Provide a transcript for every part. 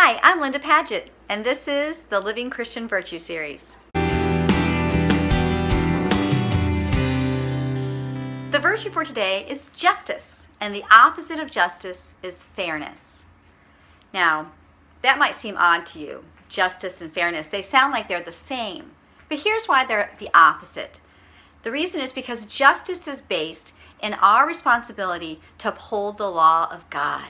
Hi, I'm Linda Padgett, and this is the Living Christian Virtue Series. The virtue for today is justice, and the opposite of justice is fairness. Now, that might seem odd to you. Justice and fairness, they sound like they're the same, but here's why they're the opposite. The reason is because justice is based in our responsibility to uphold the law of God.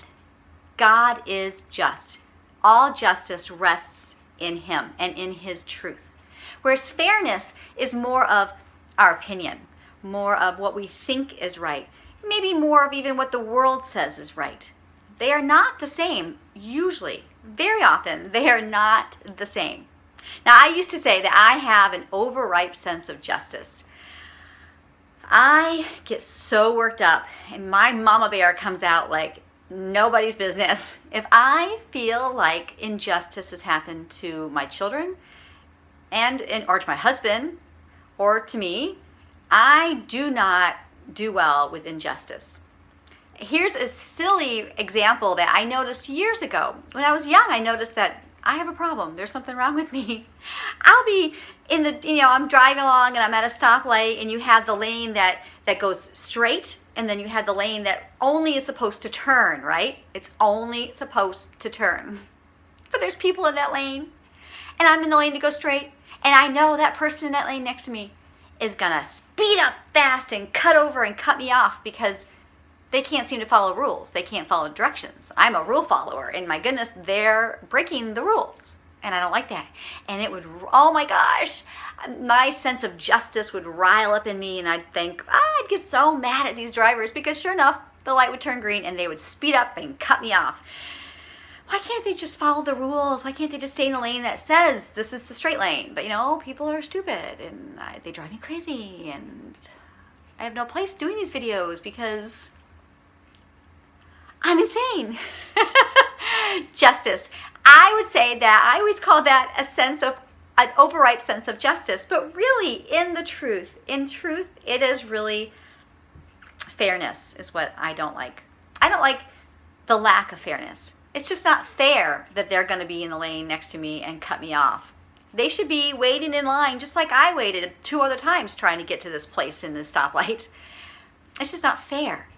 God is just. All justice rests in Him and in His truth. Whereas fairness is more of our opinion, more of what we think is right, maybe more of even what the world says is right. They are not the same, usually. Very often, they are not the same. Now, I used to say that I have an overripe sense of justice. I get so worked up, and my mama bear comes out like nobody's business. If I feel like injustice has happened to my children or to my husband or to me, I do not do well with injustice. Here's a silly example that I noticed years ago. When I was young, I noticed that I have a problem. There's something wrong with me. I'll be I'm driving along and I'm at a stoplight, and you have the lane that goes straight, and then you have the lane that only is supposed to turn, right? It's only supposed to turn. But there's people in that lane, and I'm in the lane to go straight, and I know that person in that lane next to me is gonna speed up fast and cut over and cut me off because they can't seem to follow rules. They can't follow directions. I'm a rule follower, and my goodness, they're breaking the rules. And I don't like that. And it would, oh my gosh, my sense of justice would rile up in me, and I'd think, I'd get so mad at these drivers because sure enough, the light would turn green and they would speed up and cut me off. Why can't they just follow the rules? Why can't they just stay in the lane that says this is the straight lane? But people are stupid, and they drive me crazy, and I have no place doing these videos because I'm insane. Justice. I would say that I always call that an overripe sense of justice, but really in truth, it is really fairness is what I don't like. I don't like the lack of fairness. It's just not fair that they're going to be in the lane next to me and cut me off. They should be waiting in line just like I waited 2 other times trying to get to this place in this stoplight. It's just not fair.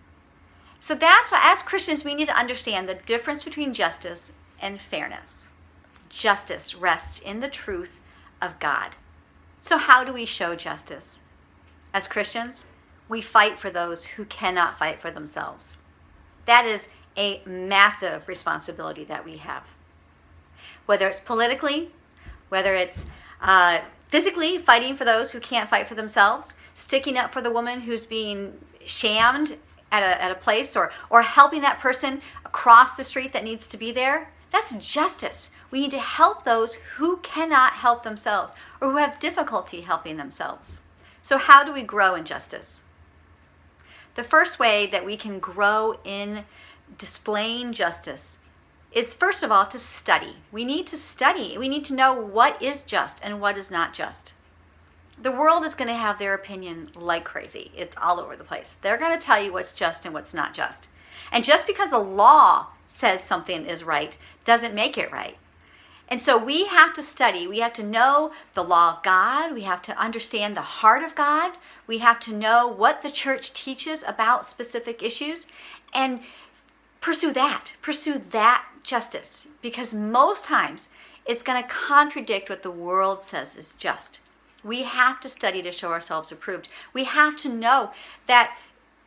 So that's why, as Christians, we need to understand the difference between justice and fairness. Justice rests in the truth of God. So how do we show justice? As Christians, we fight for those who cannot fight for themselves. That is a massive responsibility that we have. Whether it's politically, whether it's physically fighting for those who can't fight for themselves, sticking up for the woman who's being shamed at a place, or helping that person across the street that needs to be there. That's justice. We need to help those who cannot help themselves or who have difficulty helping themselves. So how do we grow in justice? The first way that we can grow in displaying justice is, first of all, to study. We need to study. We need to know what is just and what is not just. The world is going to have their opinion like crazy. It's all over the place. They're going to tell you what's just and what's not just. And just because the law says something is right doesn't make it right. And so we have to study. We have to know the law of God. We have to understand the heart of God. We have to know what the church teaches about specific issues and pursue that. Pursue that justice, because most times it's going to contradict what the world says is just. We have to study to show ourselves approved. We have to know that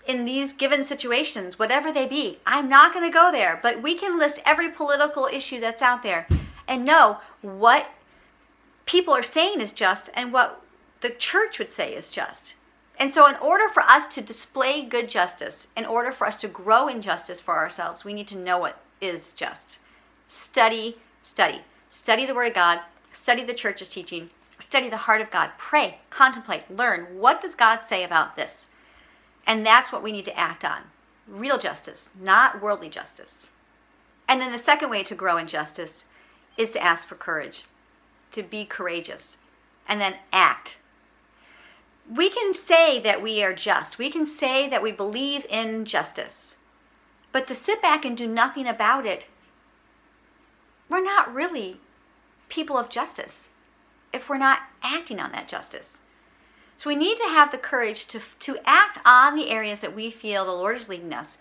in these given situations, whatever they be, I'm not going to go there, but we can list every political issue that's out there and know what people are saying is just and what the church would say is just. And so in order for us to display good justice, in order for us to grow in justice for ourselves, we need to know what is just. Study. Study the Word of God. Study the church's teaching. Study the heart of God. Pray, contemplate, learn. What does God say about this? And that's what we need to act on. Real justice, not worldly justice. And then the second way to grow in justice is to ask for courage, to be courageous, and then act. We can say that we are just. We can say that we believe in justice. But to sit back and do nothing about it we're not really people of justice if we're not acting on that justice. So we need to have the courage to act on the areas that we feel the Lord is leading us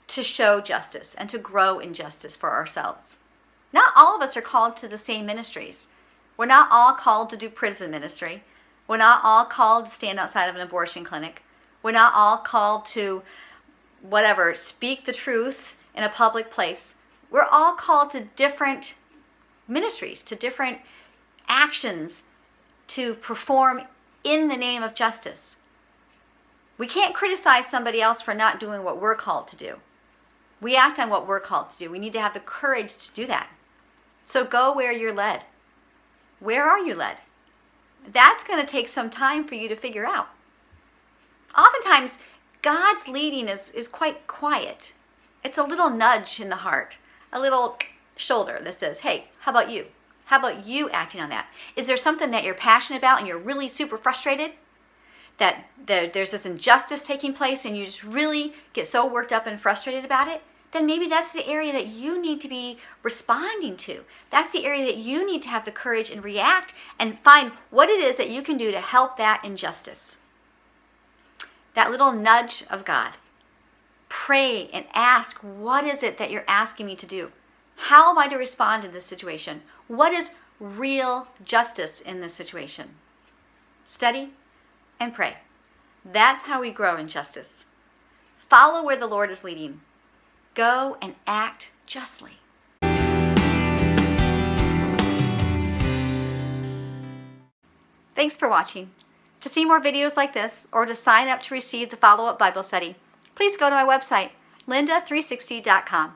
to show justice and to grow in justice for ourselves. Not all of us are called to the same ministries. We're not all called to do prison ministry. We're not all called to stand outside of an abortion clinic. We're not all called to speak the truth in a public place. We're all called to different ministries, to different actions to perform in the name of justice. We can't criticize somebody else for not doing what we're called to do. We act on what we're called to do. We need to have the courage to do that. So go where you're led. Where are you led? That's going to take some time for you to figure out. Oftentimes, God's leading is quite quiet. It's a little nudge in the heart, a little shoulder that says, hey, how about you? How about you acting on that? Is there something that you're passionate about and you're really super frustrated? That there's this injustice taking place and you just really get so worked up and frustrated about it? Then maybe that's the area that you need to be responding to. That's the area that you need to have the courage and react and find what it is that you can do to help that injustice. That little nudge of God. Pray and ask, what is it that you're asking me to do? How am I to respond in this situation? What is real justice in this situation? Study and pray. That's how we grow in justice. Follow where the Lord is leading. Go and act justly. Thanks for watching. To see more videos like this or to sign up to receive the follow-up Bible study, please go to my website, linda360.com.